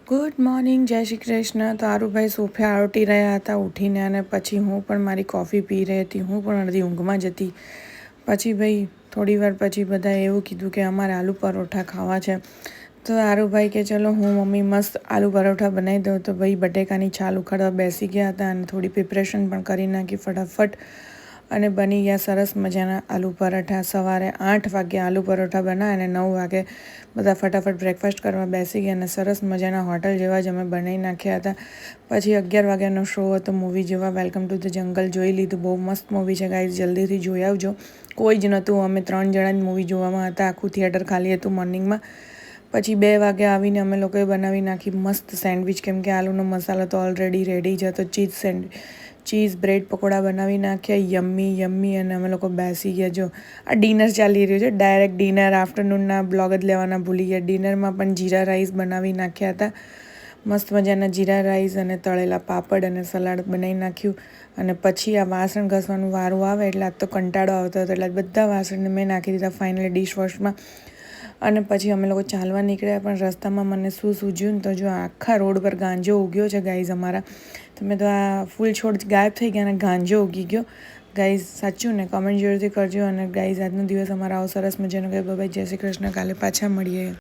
Good morning, જય શ્રી કૃષ્ણ. તો આરુભાઈ સોફે આરોટી રહ્યા હતા ઉઠીને, અને પછી હું પણ મારી કોફી પી રહી હતી. હું પણ અડધી ઊંઘમાં જ હતી. પછી ભાઈ થોડી વાર પછી બધાએ એવું કીધું કે અમારે આલુ પરોઠા ખાવા છે. તો આરુભાઈ કે ચલો હું મમ્મી મસ્ત આલુ પરોઠા બનાવી દઉં. તો ભાઈ બટેકાની છાલ ઉખાડવા બેસી ગયા હતા અને થોડી પ્રિપરેશન પણ કરી નાખી ફટાફટ, અને બની ગયા સરસ મજાના આલુ પરોઠા. સવારે 8 વાગે આલુ પરોઠા બનાવ્યા અને 9 વાગે બધા ફટાફટ બ્રેકફાસ્ટ કરવા બેસી ગયા, અને સરસ મજાના હોટલ જેવા જ અમે બનાવી નાખ્યા હતા. પછી 11 વાગ્યાનો શો હતો મૂવી જેવા, વેલકમ ટુ ધ જંગલ જોઈ લીધું. બહુ મસ્ત મૂવી છે ગાઈઝ, જલ્દીથી જોઈ આવજો. કોઈ જ નહોતું, અમે 3 જણા જ મૂવી જોવામાં હતા. આખું થિયેટર ખાલી હતું મોર્નિંગમાં. પછી 2 વાગે આવીને અમે લોકોએ બનાવી નાખી મસ્ત સેન્ડવિચ, કેમ કે આલુનો મસાલો તો ઓલરેડી રેડી જ હતો. ચીઝ બ્રેડ પકોડા બનાવી નાખ્યા, યમ્મી યમ્મી. અને અમે લોકો બેસી ગયા. જો આ ડિનર ચાલી રહ્યું છે, ડાયરેક્ટ ડિનર. આફ્ટરનૂનના બ્લોગ જ લેવાના ભૂલી ગયા. ડિનરમાં પણ જીરા રાઈસ બનાવી નાખ્યા હતા, મસ્ત મજાના જીરા રાઈસ, અને તળેલા પાપડ અને સલાડ બનાવી નાખ્યું. અને પછી આ વાસણ ઘસવાનું વારું આવે એટલે આજ તો કંટાળો આવતો હતો, એટલે બધા વાસણને મેં નાખી દીધા ફાઇનલી ડિશવોશમાં. અને પછી અમે લોકો ચાલવા નીકળ્યા, પણ રસ્તામાં મને શું સૂઝ્યું ને, તો જો આખા રોડ પર ગાંજો ઉગ્યો છે ગાઈઝ અમારા. તમે તો આ ફૂલ છોડ ગાયબ થઈ ગયા અને ગાંજો ઉગી ગયો ગાઈઝ. સાચું ને? કમેન્ટ જરૂરથી કરજો. અને ગાઈઝ આજનો દિવસ અમારા આવો સરસ મજાનો ગયો. બાય, જય શ્રી કૃષ્ણ. કાલે પાછા મળીએ.